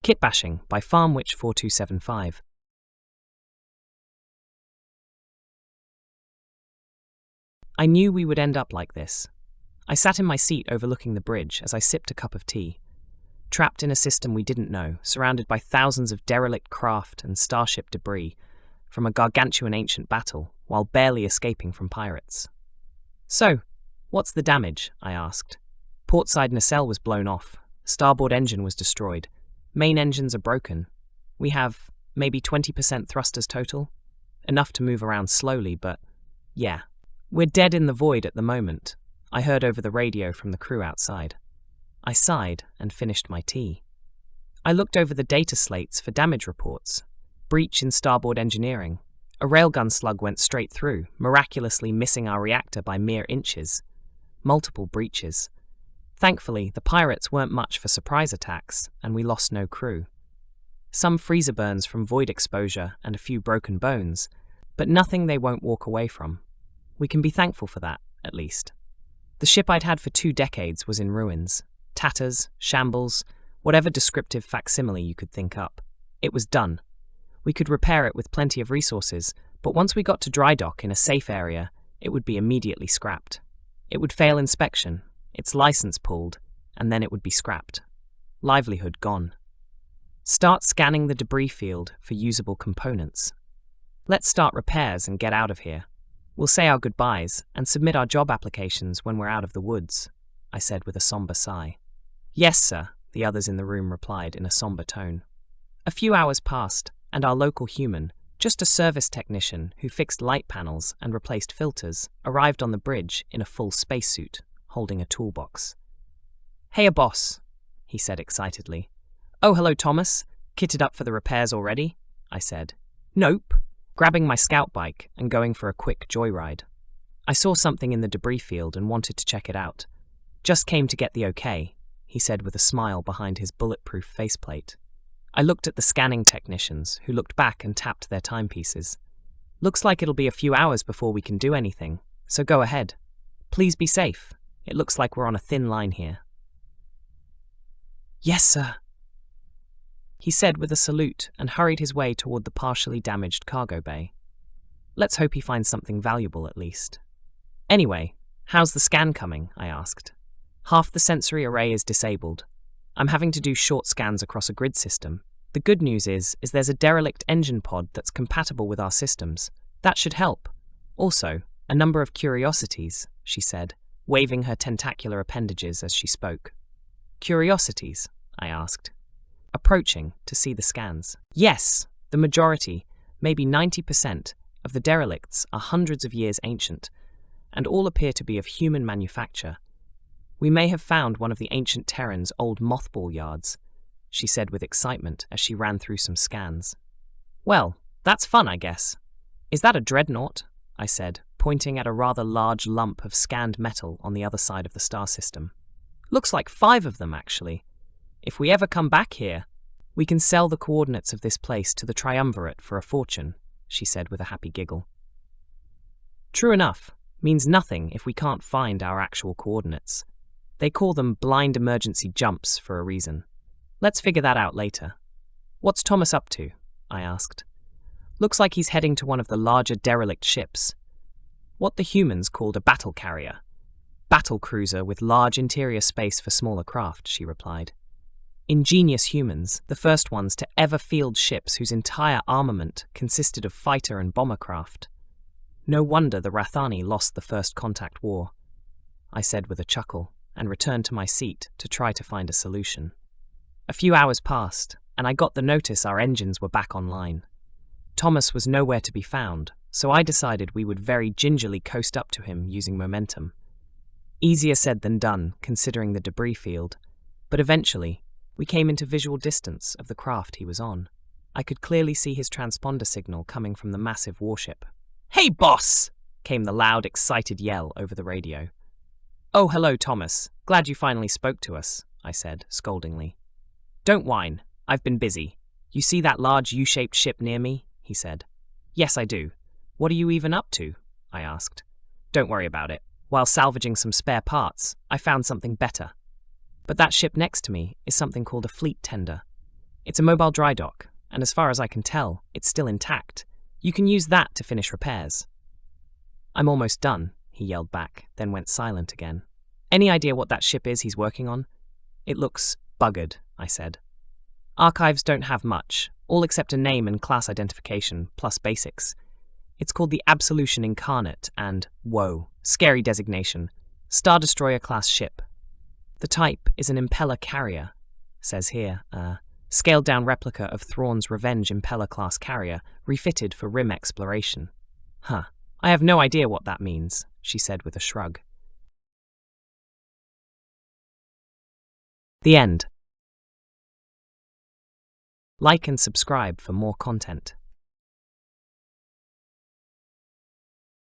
Kitbashing by FarmWitch4275. I knew we would end up like this. I sat in my seat overlooking the bridge as I sipped a cup of tea. Trapped in a system we didn't know, surrounded by thousands of derelict craft and starship debris from a gargantuan ancient battle, while barely escaping from pirates. So, what's the damage? I asked. Portside nacelle was blown off. Starboard engine was destroyed. Main engines are broken. We have maybe 20% thrusters total. Enough to move around slowly, but yeah. We're dead in the void at the moment, I heard over the radio from the crew outside. I sighed and finished my tea. I looked over the data slates for damage reports. Breach in starboard engineering. A railgun slug went straight through, miraculously missing our reactor by mere inches. Multiple breaches. Thankfully, the pirates weren't much for surprise attacks, and we lost no crew. Some freezer burns from void exposure and a few broken bones, but nothing they won't walk away from. We can be thankful for that, at least. The ship I'd had for 2 decades was in ruins. Tatters, shambles, whatever descriptive facsimile you could think up. It was done. We could repair it with plenty of resources, but once we got to dry dock in a safe area, it would be immediately scrapped. It would fail inspection, its license pulled, and then it would be scrapped. Livelihood gone. Start scanning the debris field for usable components. Let's start repairs and get out of here. We'll say our goodbyes and submit our job applications when we're out of the woods, I said with a somber sigh. Yes, sir, the others in the room replied in a somber tone. A few hours passed, and our local human, just a service technician who fixed light panels and replaced filters, arrived on the bridge in a full spacesuit, holding a toolbox. Hey, boss, he said excitedly. Oh, hello, Thomas. Kitted up for the repairs already? I said. Nope. Grabbing my scout bike and going for a quick joyride. I saw something in the debris field and wanted to check it out. Just came to get the okay, he said with a smile behind his bulletproof faceplate. I looked at the scanning technicians, who looked back and tapped their timepieces. Looks like it'll be a few hours before we can do anything, so go ahead. Please be safe. It looks like we're on a thin line here. Yes, sir, he said with a salute and hurried his way toward the partially damaged cargo bay. Let's hope he finds something valuable at least. Anyway, how's the scan coming? I asked. Half the sensory array is disabled. I'm having to do short scans across a grid system. The good news is there's a derelict engine pod that's compatible with our systems. That should help. Also, a number of curiosities, she said, waving her tentacular appendages as she spoke. Curiosities? I asked. Approaching to see the scans. Yes, the majority, maybe 90%, of the derelicts are hundreds of years ancient, and all appear to be of human manufacture. We may have found one of the ancient Terran's old mothball yards, she said with excitement as she ran through some scans. Well, that's fun, I guess. Is that a dreadnought? I said, pointing at a rather large lump of scanned metal on the other side of the star system. Looks like 5 of them, actually. If we ever come back here, we can sell the coordinates of this place to the triumvirate for a fortune, she said with a happy giggle. True enough, means nothing if we can't find our actual coordinates. They call them blind emergency jumps for a reason. Let's figure that out later. What's Thomas up to? I asked. Looks like he's heading to one of the larger derelict ships. What the humans called a battle carrier. Battle cruiser with large interior space for smaller craft, she replied. Ingenious humans, the first ones to ever field ships whose entire armament consisted of fighter and bomber craft. No wonder the Rathani lost the First Contact War, I said with a chuckle, and returned to my seat to try to find a solution. A few hours passed, and I got the notice our engines were back online. Thomas was nowhere to be found, so I decided we would very gingerly coast up to him using momentum. Easier said than done, considering the debris field, but eventually, we came into visual distance of the craft he was on. I could clearly see his transponder signal coming from the massive warship. Hey, boss! Came the loud, excited yell over the radio. Oh, hello, Thomas. Glad you finally spoke to us, I said, scoldingly. Don't whine. I've been busy. You see that large U-shaped ship near me? He said. Yes, I do. What are you even up to? I asked. Don't worry about it. While salvaging some spare parts, I found something better. But that ship next to me is something called a fleet tender. It's a mobile dry dock, and as far as I can tell, it's still intact. You can use that to finish repairs. I'm almost done, he yelled back, then went silent again. Any idea what that ship is he's working on? It looks buggered, I said. Archives don't have much, all except a name and class identification, plus basics. It's called the Absolution Incarnate and, whoa, scary designation, Star Destroyer class ship. The type is an impeller carrier, says here, scaled down replica of Thrawn's Revenge impeller class carrier, refitted for rim exploration. Huh, I have no idea what that means, she said with a shrug. The end. Like and subscribe for more content.